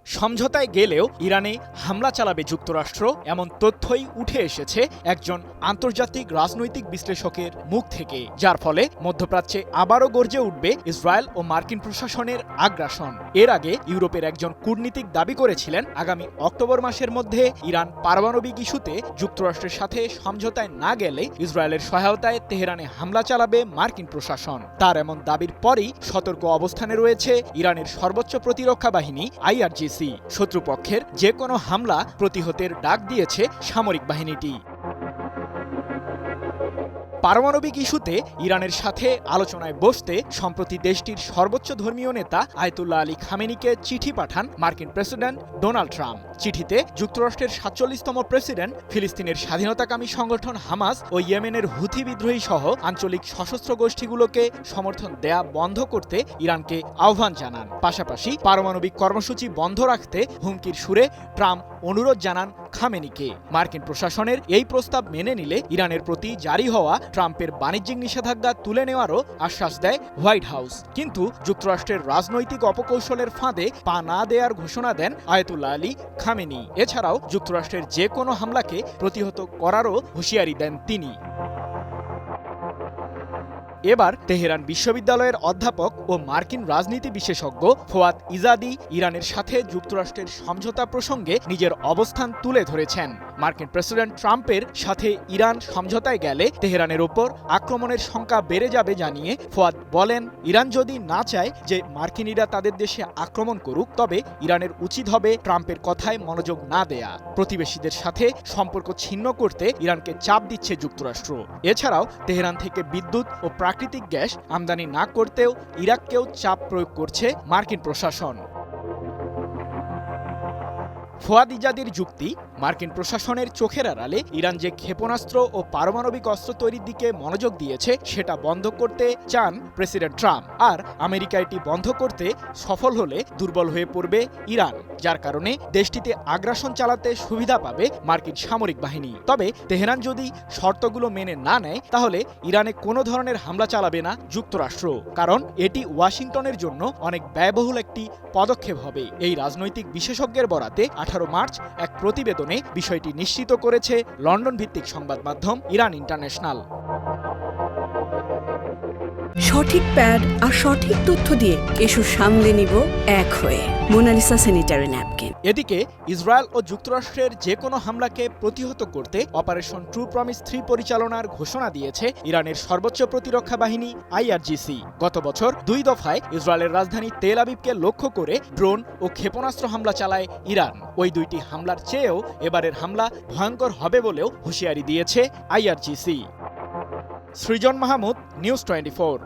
সমঝোতায় গেলেও ইরানে হামলা চালাবে যুক্তরাষ্ট্র, এমন তথ্যই উঠে এসেছে একজন আন্তর্জাতিক রাজনৈতিক বিশ্লেষকের মুখ থেকে, যার ফলে মধ্যপ্রাচ্যে আবারও গর্জে উঠবে ইসরায়েল ও মার্কিন প্রশাসনের আগ্রাসন। এর আগে ইউরোপের একজন কূটনীতিক দাবি করেছিলেন, আগামী অক্টোবর মাসের মধ্যে ইরান পারমাণবিক ইস্যুতে যুক্তরাষ্ট্রের সাথে সমঝোতায় না গেলে ইসরায়েলের সহায়তায় তেহরানে হামলা চালাবে মার্কিন প্রশাসন। তার এমন দাবির পরই সতর্ক অবস্থানে রয়েছে ইরানের সর্বোচ্চ প্রতিরক্ষা বাহিনী IRGC। শত্রুপক্ষের যে কোনো হামলা প্রতিহতের ডাক দিয়েছে সামরিক বাহিনীটি। পারমাণবিক ইস্যুতে ইরানের সাথে আলোচনায় বসতে সম্প্রতি দেশটির সর্বোচ্চ ধর্মীয় নেতা আয়াতুল্লাহ আলী খামেনিকে চিঠি পাঠান মার্কিন প্রেসিডেন্ট ডোনাল্ড ট্রাম্প। চিঠিতে যুক্তরাষ্ট্রের ৪৭তম প্রেসিডেন্ট, ফিলিস্তিনের স্বাধীনতাকামী সংগঠন হামাস ও ইয়েমেনের হুথি বিদ্রোহী সহ আঞ্চলিক সশস্ত্র গোষ্ঠীগুলোকে সমর্থন দেয়া বন্ধ করতে ইরানকে আহ্বান জানান। পাশাপাশি পারমাণবিক কর্মসূচি বন্ধ রাখতে হুমকির সুরে ট্রাম্প অনুরোধ জানান খামেনিকে। মার্কিন প্রশাসনের এই প্রস্তাব মেনে নিলে ইরানের প্রতি জারি হওয়া ট্রাম্পের বাণিজ্যিক নিষেধাজ্ঞা তুলে নেওয়ারও আশ্বাস দেয় হোয়াইট হাউস। কিন্তু যুক্তরাষ্ট্রের রাজনৈতিক অপকৌশলের ফাঁদে পা না দেওয়ার ঘোষণা দেন আয়াতুল্লাহ আলী খামেনি। এছাড়াও যুক্তরাষ্ট্রের যে কোনো হামলাকে প্রতিহত করারও হুঁশিয়ারি দেন তিনি। এবার তেহরান বিশ্ববিদ্যালয়ের অধ্যাপক ও মার্কিন রাজনীতি বিশেষজ্ঞ ফোয়াদ ইজাদি ইরানের সাথে যুক্তরাষ্ট্রের সমঝোতা প্রসঙ্গে নিজের অবস্থান তুলে ধরেছেন। মার্কিন প্রেসিডেন্ট ট্রাম্পের সাথে ইরান সমঝোতায় গেলে তেহরানের ওপর আক্রমণের শঙ্কা বেড়ে যাবে জানিয়ে ফোয়াদ বলেন, ইরান যদি না চায় যে মার্কিনিরা তাদের দেশে আক্রমণ করুক, তবে ইরানের উচিত হবে ট্রাম্পের কথায় মনোযোগ না দেয়া। প্রতিবেশীদের সাথে সম্পর্ক ছিন্ন করতে ইরানকে চাপ দিচ্ছে যুক্তরাষ্ট্র। এছাড়াও তেহরান থেকে বিদ্যুৎ ও প্রাকৃতিক গ্যাস আমদানি না করতেও ইরাককেও চাপ প্রয়োগ করছে মার্কিন প্রশাসন। ফোয়াদ ইজাদির যুক্তি, মার্কিন প্রশাসনের চোখের আড়ালে ইরান যে ক্ষেপণাস্ত্র ও পারমাণবিক অস্ত্র তৈরির দিকে মনোযোগ দিয়েছে সেটা বন্ধ করতে চান প্রেসিডেন্ট ট্রাম্প। আর আমেরিকা এটি বন্ধ করতে সফল হলে দুর্বল হয়ে পড়বে ইরান, যার কারণে দেশটিতে আগ্রাসন চালাতে সুবিধা পাবে মার্কিন সামরিক বাহিনী। তবে তেহরান যদি শর্তগুলো মেনে না নেয়, তাহলে ইরানে কোনো ধরনের হামলা চালাবে না যুক্তরাষ্ট্র, কারণ এটি ওয়াশিংটনের জন্য অনেক ব্যয়বহুল একটি পদক্ষেপ হবে। এই রাজনৈতিক বিশেষজ্ঞের বরাতে 18 মার্চ এক প্রতিবেদনে বিষয়টি নিশ্চিত করেছে লন্ডন ভিত্তিক সংবাদ মাধ্যম ইরান ইন্টারন্যাশনাল। সঠিক প্যাড আর সঠিক তথ্য দিয়ে এসব সামলে নিব এক হয়ে। Monalisa sanitary napkin. এদিকে ইসরায়েল ও যুক্তরাষ্ট্রের যে কোনো হামলাকে প্রতিহত করতে অপারেশন ট্রু প্রমিস 3 পরিচালনার ঘোষণা দিয়েছে ইরানের সর্বোচ্চ প্রতিরক্ষা বাহিনী IRGC। গত বছর 2 দফায় ইসরায়েলের রাজধানী তেল আবিবকে লক্ষ্য করে ড্রোন ও ক্ষেপণাস্ত্র হামলা চালায় ইরান। ওই দুইটি হামলার চেয়েও এবারের হামলা ভয়ঙ্কর হবে বলেও হুঁশিয়ারি দিয়েছে IRGC। সৃজন মাহমুদ, নিউজ 24।